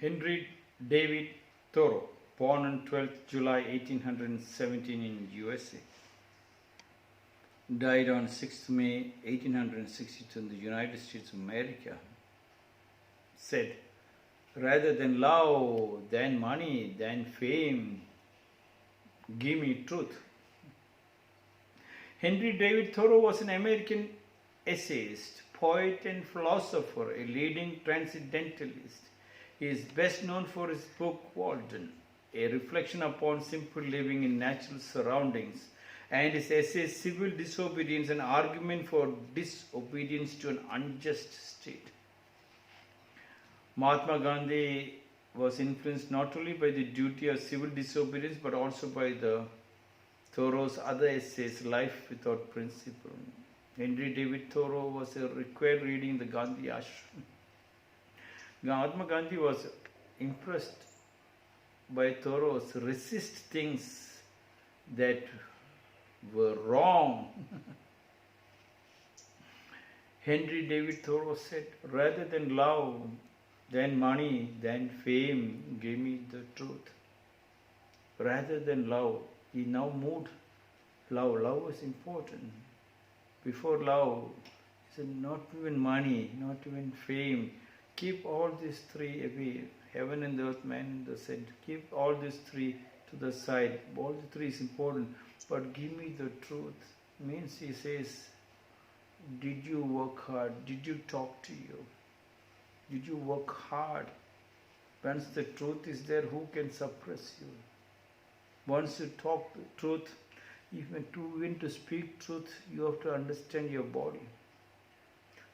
Henry David Thoreau, born on 12th July 1817 in USA, died on 6th May 1862 in the United States of America, said, "Rather than love, than money, than fame, give me truth." Henry David Thoreau was an American essayist, poet, and philosopher, a leading transcendentalist. He is best known for his book Walden, a reflection upon simple living in natural surroundings, and his essay Civil Disobedience, an argument for disobedience to an unjust state. Mahatma Gandhi was influenced not only by the duty of civil disobedience but also by the Thoreau's other essays, Life Without Principle. Henry David Thoreau was a required reading in the Gandhi ashram. Mahatma Gandhi was impressed by Thoreau's resist things that were wrong. Henry David Thoreau said, "Rather than love, than money, than fame, give me the truth." Rather than love, he now moved love. Love was important. Before love, he said, not even money, not even fame. Keep all these three away. Heaven and earth, man and the said, keep all these three to the side. All the three is important, but give me the truth. Means he says, did you work hard? Did you talk to you? Did you work hard? Once the truth is there, who can suppress you? Once you talk the truth, even to speak truth, you have to understand your body.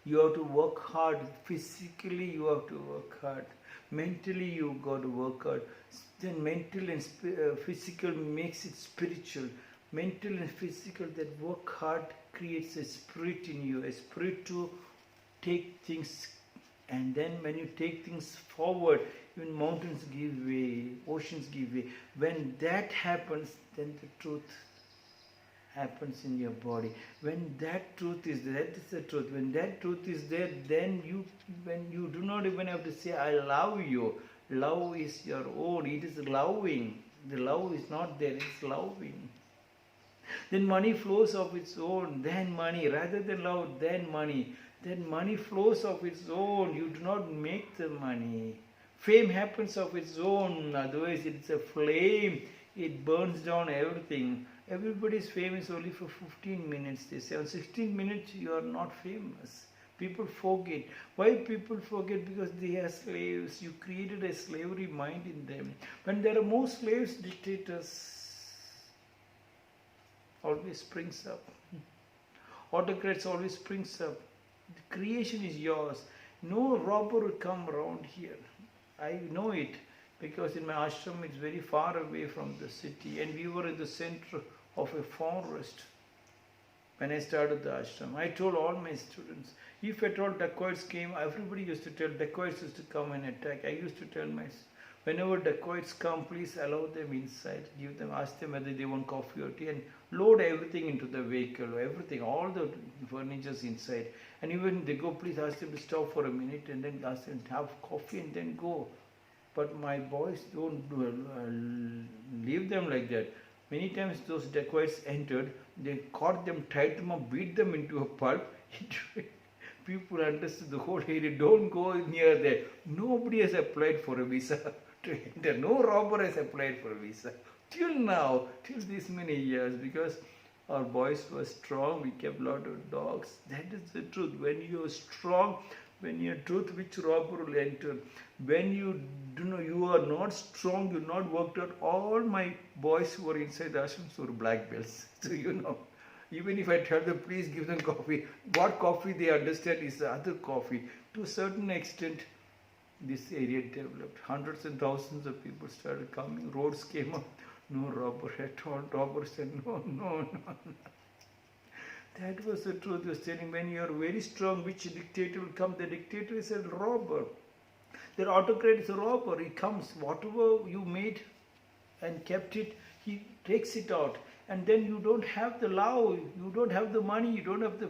You have to work hard. Physically, you have to work hard. Mentally, you got to work hard. Then mental and physical makes it spiritual. Mental and physical, that work hard creates a spirit in you, a spirit to take things. And then when you take things forward, even mountains give way, oceans give way. When that happens, then the truth happens in your body. When that truth is there, that is the truth. When that truth is there, then when you do not even have to say, I love you. Love is your own. It is loving. The love is not there, it's loving. Then money flows of its own. Then money, rather than love, then money. Then money flows of its own. You do not make the money. Fame happens of its own. Otherwise, it's a flame. It burns down everything. Everybody's fame is only for 15 minutes. They say on 16 minutes you are not famous. People forget. Why people forget? Because they are slaves. You created a slavery mind in them. When there are more slaves, dictators always springs up. Autocrats always springs up. The creation is yours. No robber will come around here. I know it because in my ashram it's very far away from the city and we were in the center of a forest when I started the ashram. I told all my students, if at all dacoits came, everybody used to tell dacoits used to come and attack. I used to tell my whenever dacoits come, please allow them inside. Give them, ask them whether they want coffee or tea and load everything into the vehicle, everything, all the furnitures inside. And even they go, please ask them to stop for a minute and then ask them to have coffee and then go. But my boys don't leave them like that. Many times those dacoits entered, they caught them, tied them up, beat them into a pulp. People understood the whole area, don't go near there. Nobody has applied for a visa to enter. No robber has applied for a visa. Till now, till these many years, because our boys were strong, we kept a lot of dogs. That is the truth. When you are strong, when you are truth, which robber will enter? When you do know you are not strong, you not worked out. All my boys who were inside the ashrams were black belts. So even if I tell them, please give them coffee, what coffee they understand is the other coffee. To a certain extent, this area developed. Hundreds and thousands of people started coming. Roads came up. No robber at all. Robber said, no. That was the truth. He was telling, when you are very strong, which dictator will come? The dictator is a robber. The autocrat is a robber. He comes, whatever you made and kept it, he takes it out. And then you don't have the love, you don't have the money, you don't have the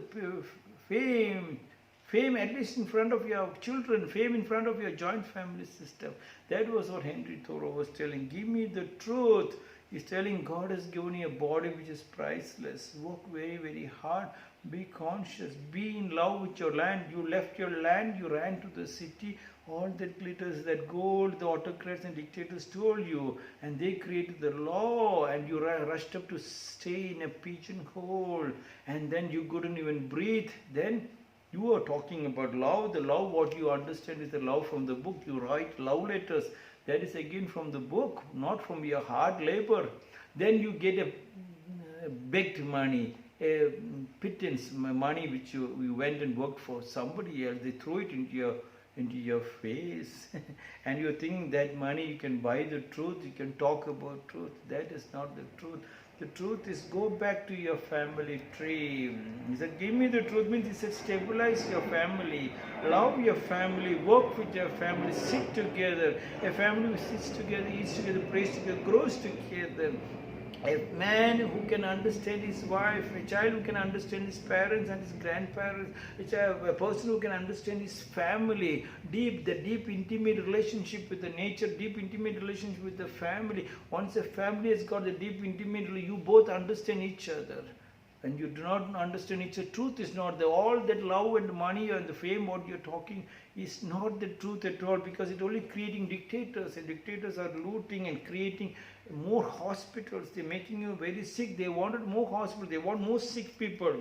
fame. Fame at least in front of your children, fame in front of your joint family system. That was what Henry Thoreau was telling. Give me the truth. He's telling God has given you a body which is priceless. Work very, very hard. Be conscious. Be in love with your land. You left your land, you ran to the city. All that glitters, that gold, the autocrats and dictators stole you, and they created the law, and you rushed up to stay in a pigeonhole, and then you couldn't even breathe. Then you are talking about love. The love, what you understand is the love from the book. You write love letters. That is again from the book, not from your hard labor. Then you get a begged money, a pittance money which you went and worked for somebody else. They throw it into your face and you think that money you can buy the truth, you can talk about truth. That is not the truth. The truth is go back to your family tree. He said, give me the truth means he said stabilize your family, love your family, work with your family, sit together. A family who sits together, eats together, prays together, grows together. A man who can understand his wife, a child who can understand his parents and his grandparents, a person who can understand his family, the deep intimate relationship with the nature, deep intimate relationship with the family. Once a family has got a deep intimate, you both understand each other. And you do not understand each other. Truth is not there. All that love and money and the fame what you're talking is not the truth at all, because it's only creating dictators, and dictators are looting and creating more hospitals. They're making you very sick. They wanted more hospitals. They want more sick people.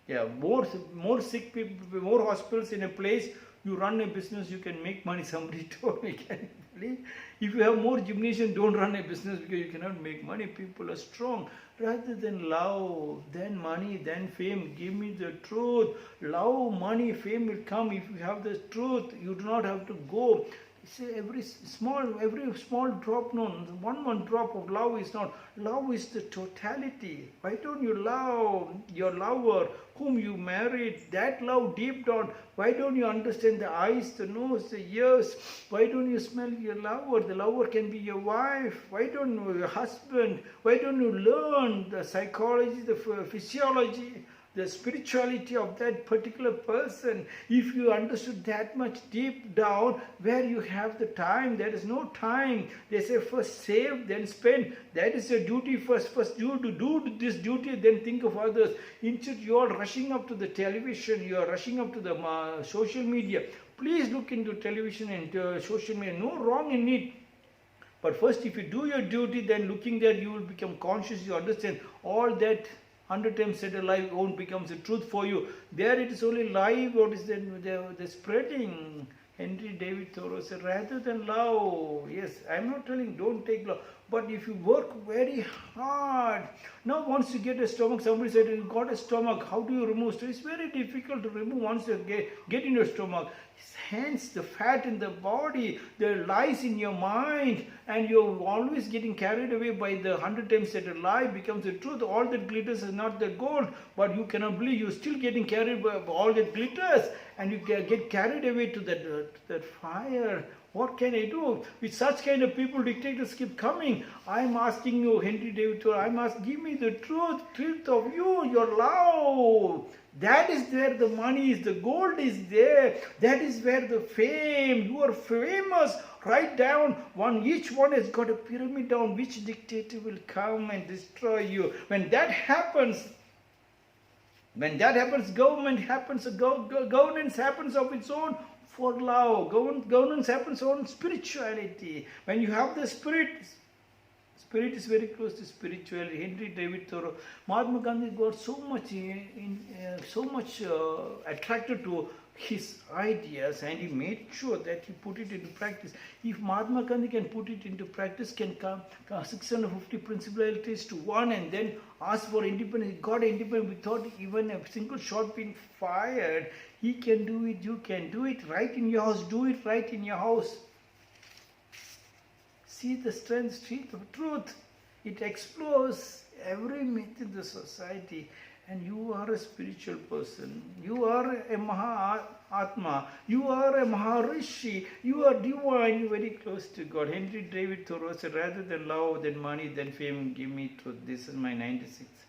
Yeah, more sick people, more hospitals in a place. You run a business, you can make money. Somebody told me, can you believe? If you have more gymnasium, don't run a business because you cannot make money. People are strong. Rather than love, then money, then fame, give me the truth. Love, money, fame will come if you have the truth. You do not have to go. See, every small drop, no, one drop of love is not. Love is the totality. Why don't you love your lover whom you married? That love deep down. Why don't you understand the eyes, the nose, the ears? Why don't you smell your lover? The lover can be your wife. Why don't you your husband? Why don't you learn the psychology, the physiology, the spirituality of that particular person? If you understood that much deep down, where you have the time, there is no time. They say first save, then spend. That is your duty first. First you do this duty, then think of others. Instead you are rushing up to the television, you are rushing up to the social media. Please look into television and social media. No wrong in it. But first if you do your duty, then looking there you will become conscious, you understand all that 100 times said a lie won't becomes a truth for you. There it is only lie, what is the spreading. Henry David Thoreau said, rather than love, yes, I'm not telling don't take love, but if you work very hard. Now once you get a stomach, somebody said, you got a stomach, how do you remove it? It's very difficult to remove once you get in your stomach. Hence the fat in the body, the lies in your mind, and you're always getting carried away by the 100 times said a lie becomes the truth. All that glitters is not the gold, but you cannot believe you're still getting carried by all that glitters, and you get carried away to that fire. What can I do? With such kind of people, dictators keep coming. I'm asking you, Henry David Thoreau, I'm asking, give me the truth of you, your love. That is where the money is, the gold is there. That is where the fame, you are famous. Write down, each one has got a pyramid down, which dictator will come and destroy you. When that happens, government happens, governance happens of its own for love. Governance happens on spirituality. When you have the spirit is very close to spirituality. Henry David Thoreau, Mahatma Gandhi got so much attracted to his ideas, and he made sure that he put it into practice. If Mahatma Gandhi can put it into practice, can come 650 principalities to one, and then ask for independence, he got independence without even a single shot being fired. He can do it, you can do it right in your house. Do it right in your house. See the strength, see the truth. It explores every myth in the society. And you are a spiritual person. You are a Mahatma. You are a Maharishi. You are divine. You are very close to God. Henry David Thoreau said, rather than love, than money, than fame, give me truth. This is my 96th.